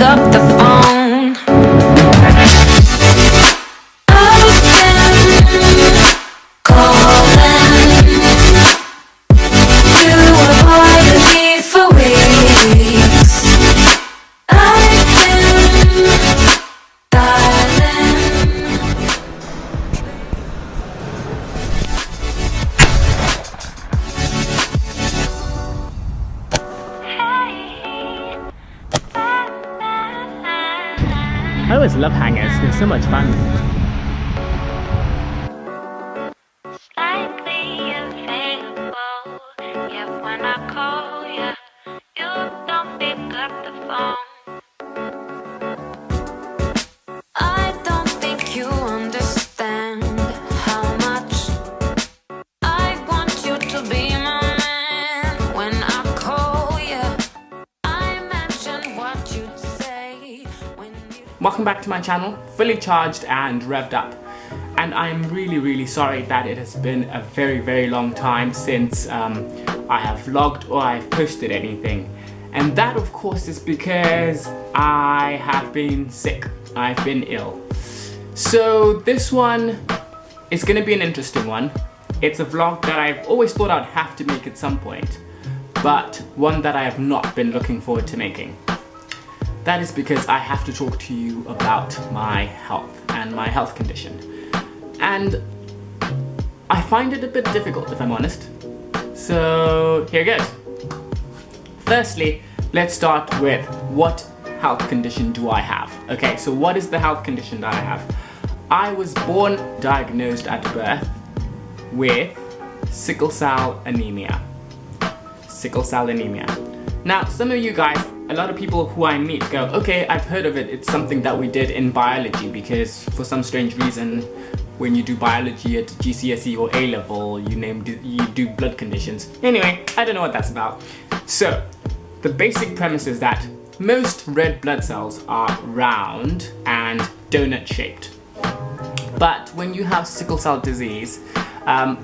up the phone. I've been calling you avoided me for weeks. I've been dialing. I always love hangers, they're so much fun. Slightly available, yet when I call you, you don't pick up the phone. I don't think you understand how much I want you to be my man. When I call you, I imagine what you'd say when you... Welcome back to my channel, fully charged and revved up. And I'm really sorry that it has been a very long time since I have vlogged or I've posted anything. And that of course is because I have been sick, I've been ill. So this one is going to be an interesting one. It's a vlog that I've always thought I'd have to make at some point, but one that I have not been looking forward to making. That is because I have to talk to you about my health and my health condition. And I find it a bit difficult, if I'm honest. So here goes. Firstly, let's start with what health condition do I have? Okay, so what is the health condition that I have? I was born diagnosed at birth with sickle cell anemia. Sickle cell anemia. Now, some of you guys, a lot of people who I meet go, okay, I've heard of it, it's something that we did in biology, because for some strange reason, when you do biology at GCSE or A-level, you do blood conditions. Anyway, I don't know what that's about. So, the basic premise is that most red blood cells are round and donut shaped. But when you have sickle cell disease,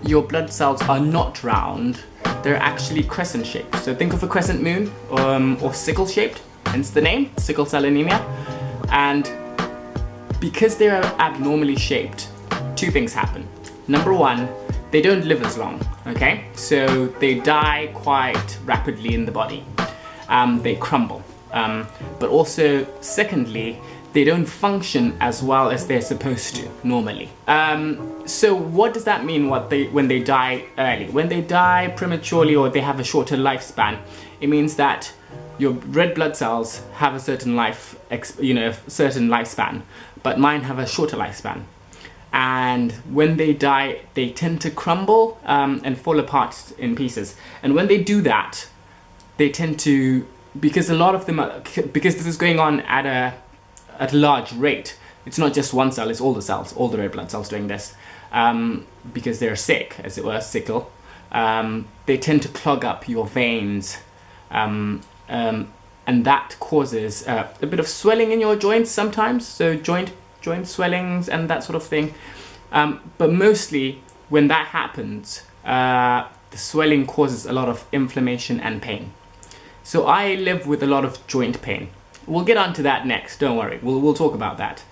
your blood cells are not round, they're actually crescent shaped. So think of a crescent moon or sickle shaped, hence the name, sickle cell anemia. And because they're abnormally shaped, two things happen. Number one, they don't live as long, okay? So they die quite rapidly in the body. They crumble. But also, secondly, they don't function as well as they're supposed to normally. So what does that mean when they die early? When they die prematurely or they have a shorter lifespan, it means that your red blood cells have a certain certain lifespan, but mine have a shorter lifespan. And when they die, they tend to crumble and fall apart in pieces. And when they do that, they tend to, because a lot of them because this is going on at a large rate. It's not just one cell, it's all the cells, all the red blood cells doing this. Because they're sick, as it were, sickle. They tend to clog up your veins. And that causes a bit of swelling in your joints sometimes. So joint swellings and that sort of thing. But mostly when that happens, the swelling causes a lot of inflammation and pain. So I live with a lot of joint pain. We'll get onto that next, don't worry, we'll talk about that.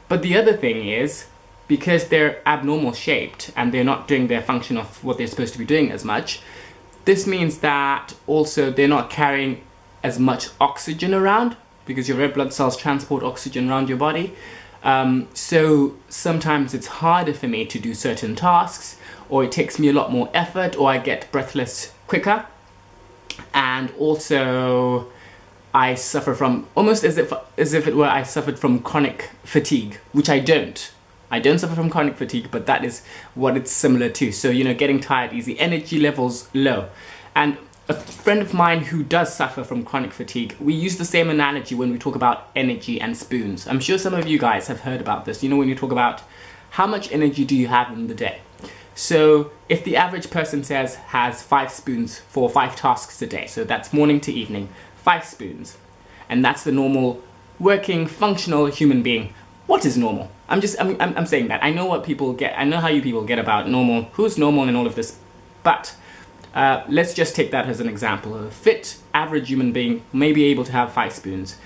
But the other thing is, because they're abnormal shaped and they're not doing their function of what they're supposed to be doing as much, this means that also they're not carrying as much oxygen around, because your red blood cells transport oxygen around your body. So sometimes it's harder for me to do certain tasks, or it takes me a lot more effort, or I get breathless quicker. And also I suffer from, almost as if it were I suffered from chronic fatigue, which I don't. I don't suffer from chronic fatigue, but that is what it's similar to. So, getting tired easy, energy levels low. And a friend of mine who does suffer from chronic fatigue, we use the same analogy when we talk about energy and spoons. I'm sure some of you guys have heard about this. When you talk about how much energy do you have in the day? So if the average person has 5 spoons for 5 tasks a day, so that's morning to evening, 5 spoons, and that's the normal working functional human being. What is normal? I'm saying that. I know what people get. I know how you people get about normal, who's normal and all of this, but let's just take that as an example. A fit average human being may be able to have 5 spoons.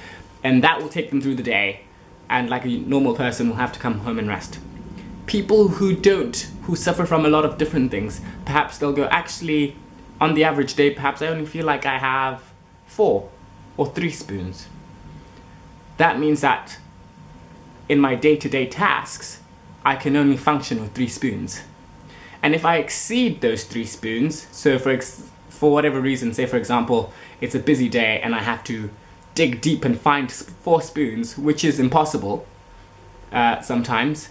and that will take them through the day, and like a normal person will have to come home and rest. People who don't, who suffer from a lot of different things, perhaps they'll go, actually, on the average day, perhaps I only feel like I have 4 or 3 spoons. That means that in my day-to-day tasks, I can only function with 3 spoons. And if I exceed those 3 spoons, so for whatever reason, say for example, it's a busy day and I have to dig deep and find 4 spoons, which is impossible sometimes,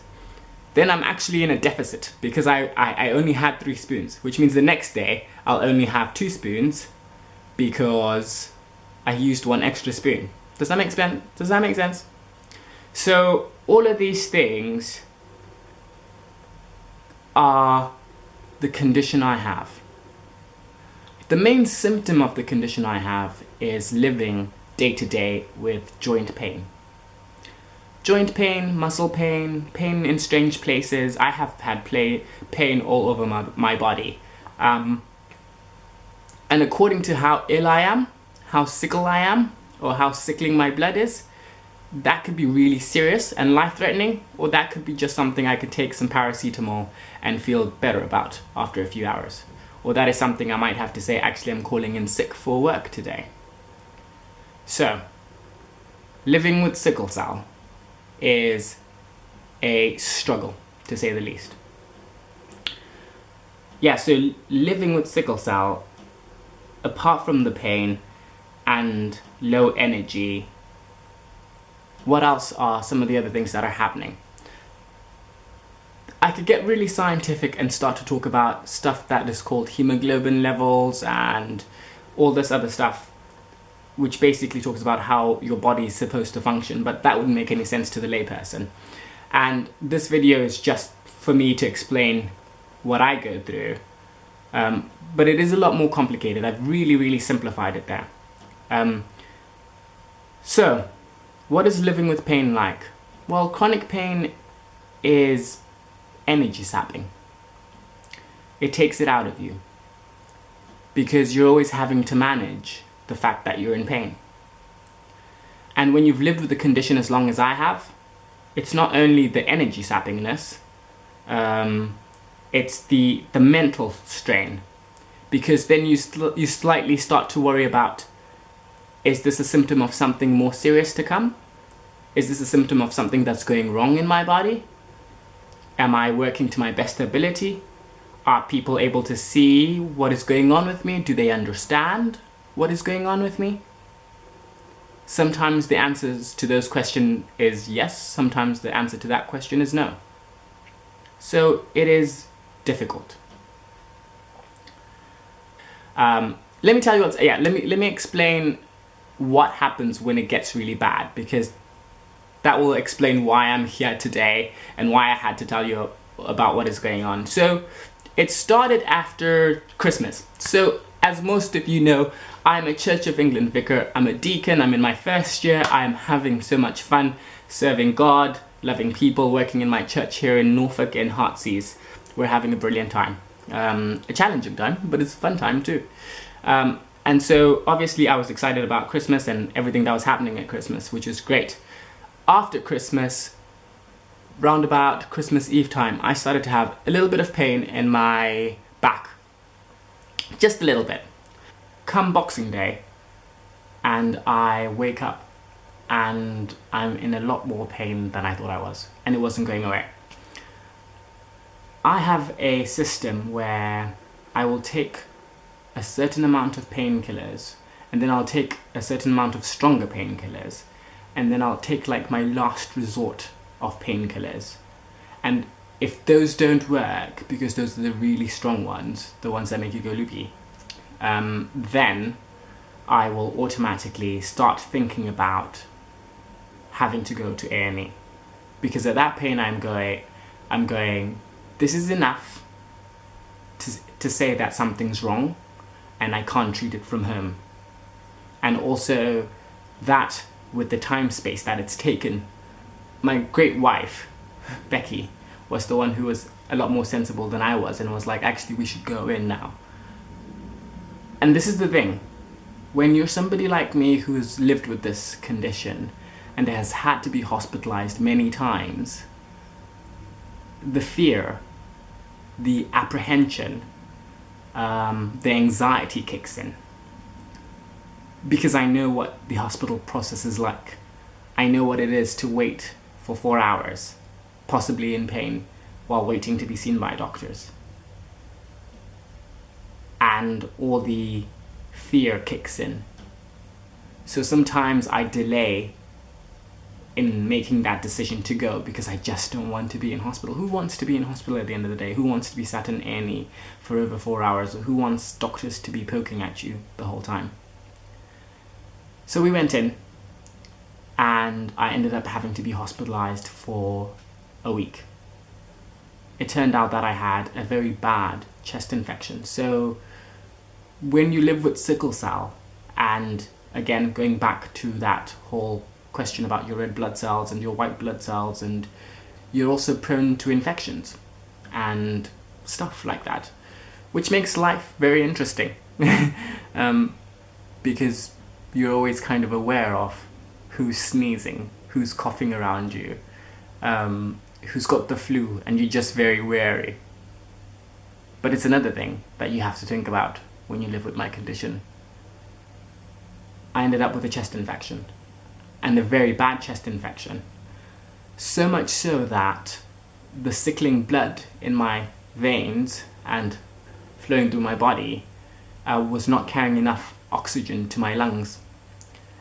then I'm actually in a deficit because I only had 3 spoons, which means the next day I'll only have 2 spoons because I used 1 extra spoon. Does that make sense? Does that make sense? So all of these things are the condition I have. The main symptom of the condition I have is living day to day with joint pain. Joint pain, muscle pain, pain in strange places. I have had pain all over my body. And according to how ill I am, how sickle I am, or how sickling my blood is, that could be really serious and life-threatening, or that could be just something I could take some paracetamol and feel better about after a few hours. Or that is something I might have to say, actually I'm calling in sick for work today. So, living with sickle cell is a struggle, to say the least. Yeah, so living with sickle cell, apart from the pain and low energy, what else are some of the other things that are happening? I could get really scientific and start to talk about stuff that is called hemoglobin levels and all this other stuff, which basically talks about how your body is supposed to function, but that wouldn't make any sense to the layperson. And this video is just for me to explain what I go through, but it is a lot more complicated. I've really simplified it there. So, what is living with pain like? Well, chronic pain is energy sapping. It takes it out of you because you're always having to manage the fact that you're in pain. And when you've lived with the condition as long as I have, it's not only the energy sappingness, it's the mental strain, because then you slightly start to worry about, is this a symptom of something more serious to come? Is this a symptom of something that's going wrong in my body? Am I working to my best ability? Are people able to see what is going on with me? Do they understand what is going on with me? Sometimes the answers to those questions is yes, sometimes the answer to that question is no. So it is difficult. Let me tell you what's, let me explain what happens when it gets really bad, because that will explain why I'm here today and why I had to tell you about what is going on. So it started after Christmas. So as most of you know, I'm a Church of England vicar, I'm a deacon, I'm in my first year, I'm having so much fun serving God, loving people, working in my church here in Norfolk in Heartsease. We're having a brilliant time. A challenging time, but it's a fun time too. And so obviously I was excited about Christmas and everything that was happening at Christmas, which is great. After Christmas, round about Christmas Eve time, I started to have a little bit of pain in my back. Just a little bit. Come Boxing Day, and I wake up and I'm in a lot more pain than I thought I was, and it wasn't going away. I have a system where I will take a certain amount of painkillers, and then I'll take a certain amount of stronger painkillers, and then I'll take like my last resort of painkillers. And if those don't work, because those are the really strong ones, the ones that make you go loopy, then I will automatically start thinking about having to go to A&E. Because at that pain I'm going, this is enough to say that something's wrong and I can't treat it from home. And also that with the time space that it's taken, my great wife, Becky, was the one who was a lot more sensible than I was and was like, actually we should go in now. And this is the thing, when you're somebody like me who's lived with this condition and has had to be hospitalized many times, the fear, the apprehension, the anxiety kicks in. Because I know what the hospital process is like. I know what it is to wait for 4 hours, possibly in pain, while waiting to be seen by doctors. And all the fear kicks in. So sometimes I delay in making that decision to go because I just don't want to be in hospital. Who wants to be in hospital at the end of the day? Who wants to be sat in A&E for over 4 hours? Or who wants doctors to be poking at you the whole time? So we went in, and I ended up having to be hospitalized for a week. It turned out that I had a very bad chest infection. So when you live with sickle cell, and again, going back to that whole question about your red blood cells and your white blood cells, and you're also prone to infections and stuff like that, which makes life very interesting. Because you're always kind of aware of who's sneezing, who's coughing around you, who's got the flu, and you're just very wary. But it's another thing that you have to think about when you live with my condition. I ended up with a chest infection, and a very bad chest infection. So much so that the sickling blood in my veins and flowing through my body was not carrying enough oxygen to my lungs.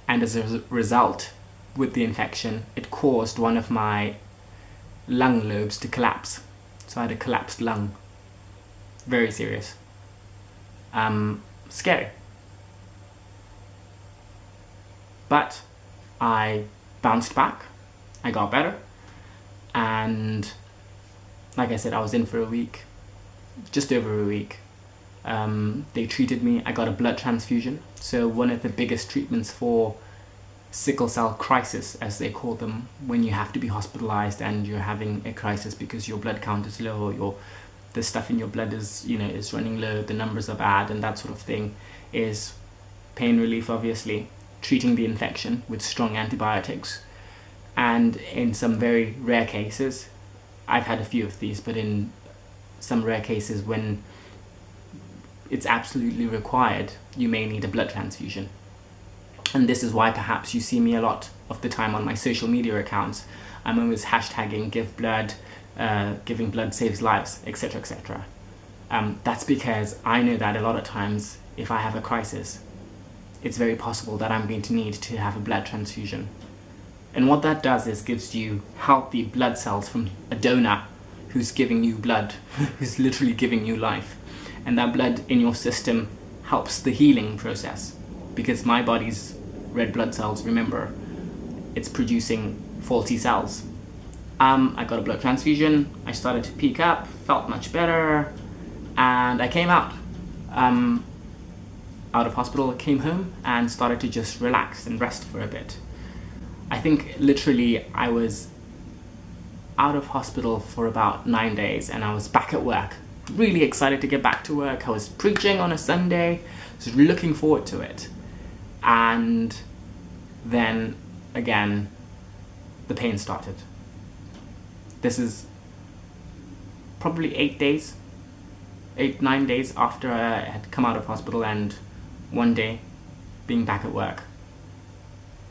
And as a result, with the infection, it caused one of my lung lobes to collapse. So I had a collapsed lung. Very serious. Scary. But I bounced back, I got better, and like I said, I was in for a week, just over a week. They treated me, I got a blood transfusion. So one of the biggest treatments for sickle cell crisis, as they call them, when you have to be hospitalized and you're having a crisis because your blood count is low, or the stuff in your blood is, is running low, the numbers are bad, and that sort of thing, is pain relief, obviously, treating the infection with strong antibiotics. And in some very rare cases, I've had a few of these, but in some rare cases when it's absolutely required, you may need a blood transfusion. And this is why perhaps you see me a lot of the time on my social media accounts. I'm always hashtagging give blood, giving blood saves lives, etc, etc. That's because I know that a lot of times if I have a crisis, it's very possible that I'm going to need to have a blood transfusion. And what that does is gives you healthy blood cells from a donor who's giving you blood, who's literally giving you life. And that blood in your system helps the healing process, because my body's red blood cells, remember, it's producing faulty cells. I got a blood transfusion, I started to peak up, felt much better, and I came out of hospital, came home and started to just relax and rest for a bit. I think literally I was out of hospital for about 9 days and I was back at work. Really excited to get back to work. I was preaching on a Sunday, was looking forward to it. And then again, the pain started. This is probably 9 days after I had come out of hospital, and one day being back at work,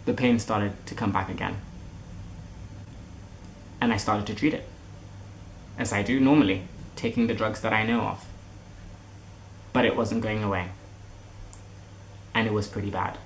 the pain started to come back again. And I started to treat it, as I do normally, taking the drugs that I know of. But it wasn't going away. And it was pretty bad.